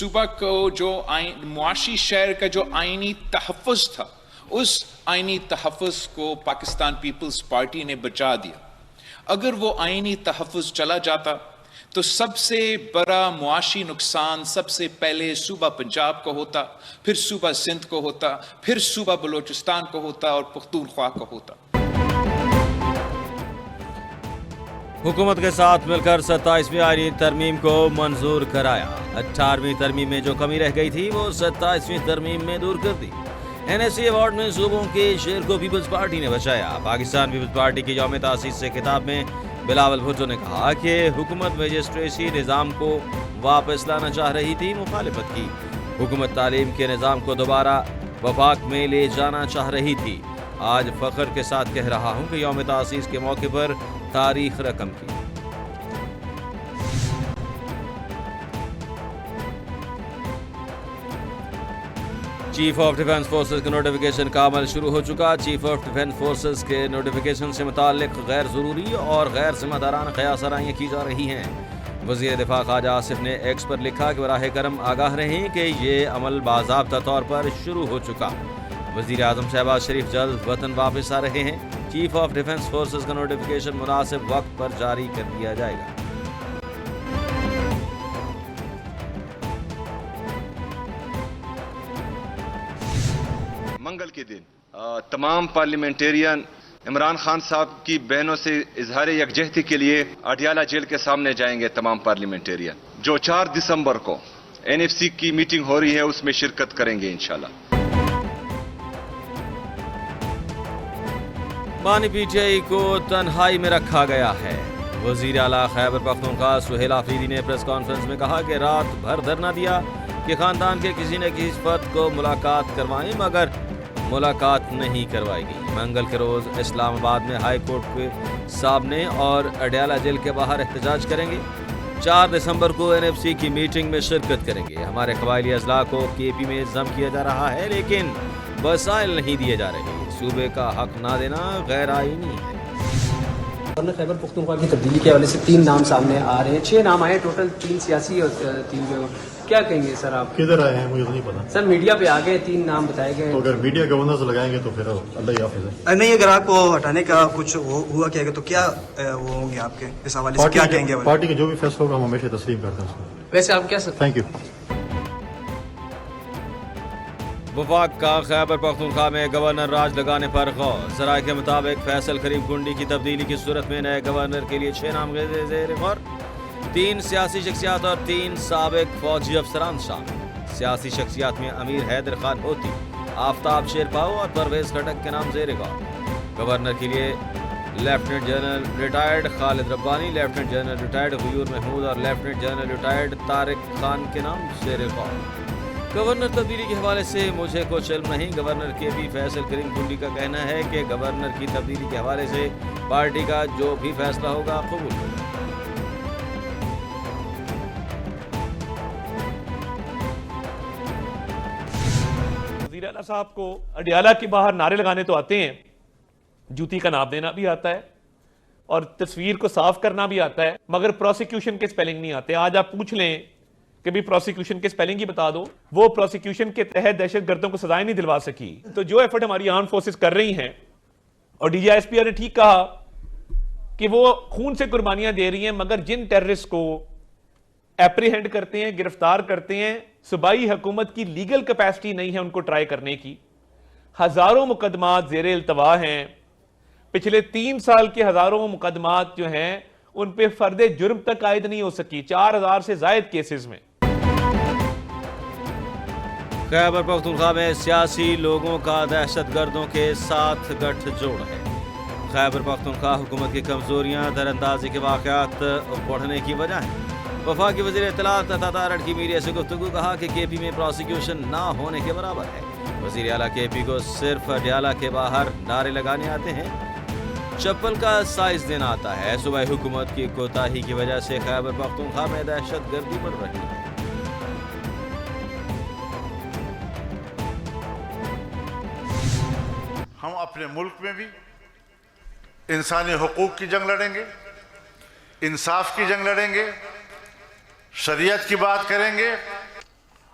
صوبہ کو جو معاشی شہر کا جو آئینی تحفظ تھا، اس آئینی تحفظ کو پاکستان پیپلز پارٹی نے بچا دیا۔ اگر وہ آئینی تحفظ چلا جاتا تو سب سے بڑا معاشی نقصان سب سے پہلے صوبہ پنجاب کو ہوتا، پھر صوبہ سندھ کو ہوتا، پھر صوبہ بلوچستان کو ہوتا اور پختونخوا کو ہوتا۔ حکومت کے ساتھ مل کر 27ویں آئینی ترمیم کو منظور کرایا۔ 18ویں ترمیم میں جو کمی رہ گئی تھی وہ 27ویں ترمیم میں دور کر دی۔ NSC ایوارڈ میں صوبوں کے شیر کو پیپلز پارٹی نے بچایا۔ پاکستان پیپلز پارٹی کی یوم تاسیس سے خطاب میں بلاول بھٹو نے کہا کہ حکومت میجسٹریسی نظام کو واپس لانا چاہ رہی تھی، مخالفت کی۔ حکومت تعلیم کے نظام کو دوبارہ وفاق میں لے جانا چاہ رہی تھی۔ آج فخر کے ساتھ کہہ رہا ہوں کہ یوم تاسیس کے موقع پر تاریخ رقم کی۔ چیف آف ڈیفنس فورسز کا نوٹیفیکیشن کا عمل شروع ہو چکا۔ چیف آف ڈیفنس فورسز کے نوٹیفیکیشن سے متعلق غیر ضروری اور غیر ذمہ دارانہ قیاس آرائیاں کی جا رہی ہیں۔ وزیر دفاع خواجہ آصف نے ایکس پر لکھا کہ براہ کرم آگاہ رہیں کہ یہ عمل باضابطہ طور پر شروع ہو چکا۔ وزیر اعظم شہباز شریف جلد وطن واپس آ رہے ہیں۔ چیف آف ڈیفنس فورسز کا نوٹیفیکیشن مناسب وقت پر جاری کر دیا جائے گا۔ منگل کے دن تمام پارلیمنٹیرین عمران خان صاحب کی بہنوں سے اظہار یکجہتی کے لیے اڈیالہ جیل کے سامنے جائیں گے۔ تمام پارلیمنٹیرین جو 4 دسمبر کو NFC کی میٹنگ ہو رہی ہے اس میں شرکت کریں گے انشاءاللہ۔ بانی پی ٹی آئی کو تنہائی میں رکھا گیا ہے۔ وزیر اعلیٰ خیبر پختونخوا سہیل آفریدی نے پریس کانفرنس میں کہا کہ رات بھر دھرنا دیا کہ خاندان کے کسی نہ کسی فرد کو ملاقات کروائیں، مگر ملاقات نہیں کروائی گئی۔ منگل کے روز اسلام آباد میں ہائی کورٹ کے سامنے اور اڈیالہ جیل کے باہر احتجاج کریں گے۔ 4 دسمبر کو NFC کی میٹنگ میں شرکت کریں گے۔ ہمارے قبائلی اضلاع کو KP میں ضم کیا جا رہا ہے لیکن وسائل نہیں دیے جا رہے۔ صوبے کا حق نہ دینا غیر آئینی ہے۔ خیبر پختونخوا کی تبدیلی کے حوالے سے 3 نام سامنے آ رہے ہیں، 6 نام آئے ٹوٹل، 3 سیاسی اور 3 جو کیا کہیں گے سر آپ؟ کدھر آئے ہیں مجھے تو نہیں پتا سر میڈیا پہ آ گئے 3 نام بتائے گئے، تو اگر میڈیا گورننس لگائیں گے تو پھر اللہ ہی حافظ ہے۔ نہیں، اگر آپ کو ہٹانے کا کچھ ہوا کیا گا تو کیا وہ ہوں گے آپ کے اس حوالے سے کیا کہیں گے؟ پارٹی کا جو بھی فیصلہ ہوگا ہم ہمیشہ تسلیم کرتے ہیں اس کو۔ ویسے آپ کیا سر؟ Thank you. وفاق کا خیبر پختونخوا میں گورنر راج لگانے پر غور۔ ذرائع کے مطابق فیصل کریم کنڈی کی تبدیلی کی صورت میں نئے گورنر کے لیے 6 نام زیر غور، 3 سیاسی شخصیات اور 3 سابق فوجی افسران شامل۔ سیاسی شخصیات میں امیر حیدر خان ہوتی، آفتاب شیرپاؤ اور پرویز خٹک کے نام زیر غور۔ گورنر کے لیے لیفٹیننٹ جنرل ریٹائرڈ خالد ربانی، لیفٹیننٹ جنرل ریٹائرڈ غیور محمود اور lieutenant general retired Tariq Khan کے نام زیر غور۔ گورنر تبدیلی کے حوالے سے مجھے کچھ علم نہیں۔ گورنر KP فیصل کریم کنڈی کا کہنا ہے کہ گورنر کی تبدیلی کے حوالے سے پارٹی کا جو بھی فیصلہ ہوگا قبول ہوگا۔ وزیر اعلیٰ صاحب کو اڈیالہ کے باہر نعرے لگانے تو آتے ہیں، جوتی کا نام دینا بھی آتا ہے اور تصویر کو صاف کرنا بھی آتا ہے، مگر پروسیکیوشن کے سپیلنگ نہیں آتے۔ آج آپ پوچھ لیں کہ بھی پروسیکیوشن کے سپیلنگ ہی بتا دو، وہ پروسیکیوشن کے تحت دہشت گردوں کو سزائیں نہیں دلوا سکی۔ تو جو ایفرٹ ہماری آرم فورسز کر رہی ہیں، اور DGISP نے ٹھیک کہا کہ وہ خون سے قربانیاں دے رہی ہیں، مگر جن ٹیررسٹ کو اپریہینڈ کرتے ہیں، گرفتار کرتے ہیں، صوبائی حکومت کی لیگل کیپیسٹی نہیں ہے ان کو ٹرائی کرنے کی۔ ہزاروں مقدمات زیر التوا ہیں، پچھلے 3 سال کے ہزاروں مقدمات جو ہیں ان پہ فرد جرم تک عائد نہیں ہو سکی، 4000 سے زائد کیسز میں۔ خیبر پختونخوا میں سیاسی لوگوں کا دہشت گردوں کے ساتھ گٹھ جوڑ ہے۔ خیبر پختونخوا حکومت کی کمزوریاں در اندازی کے واقعات بڑھنے کی وجہ ہیں۔ وفاقی وزیر اطلاعات عطا تارڑ کی میڈیا سے گفتگو کہا کہ KP میں پروسیکیوشن نہ ہونے کے برابر ہے۔ وزیر اعلیٰ KP کو صرف اڈیالہ کے باہر نعرے لگانے آتے ہیں، چپل کا سائز دینا آتا ہے۔ صوبائی حکومت کی کوتاہی کی وجہ سے خیبر پختونخوا میں دہشت گردی بڑھ رہی ہے۔ ہم اپنے ملک میں بھی انسانی حقوق کی جنگ لڑیں گے، انصاف کی جنگ لڑیں گے، شریعت کی بات کریں گے،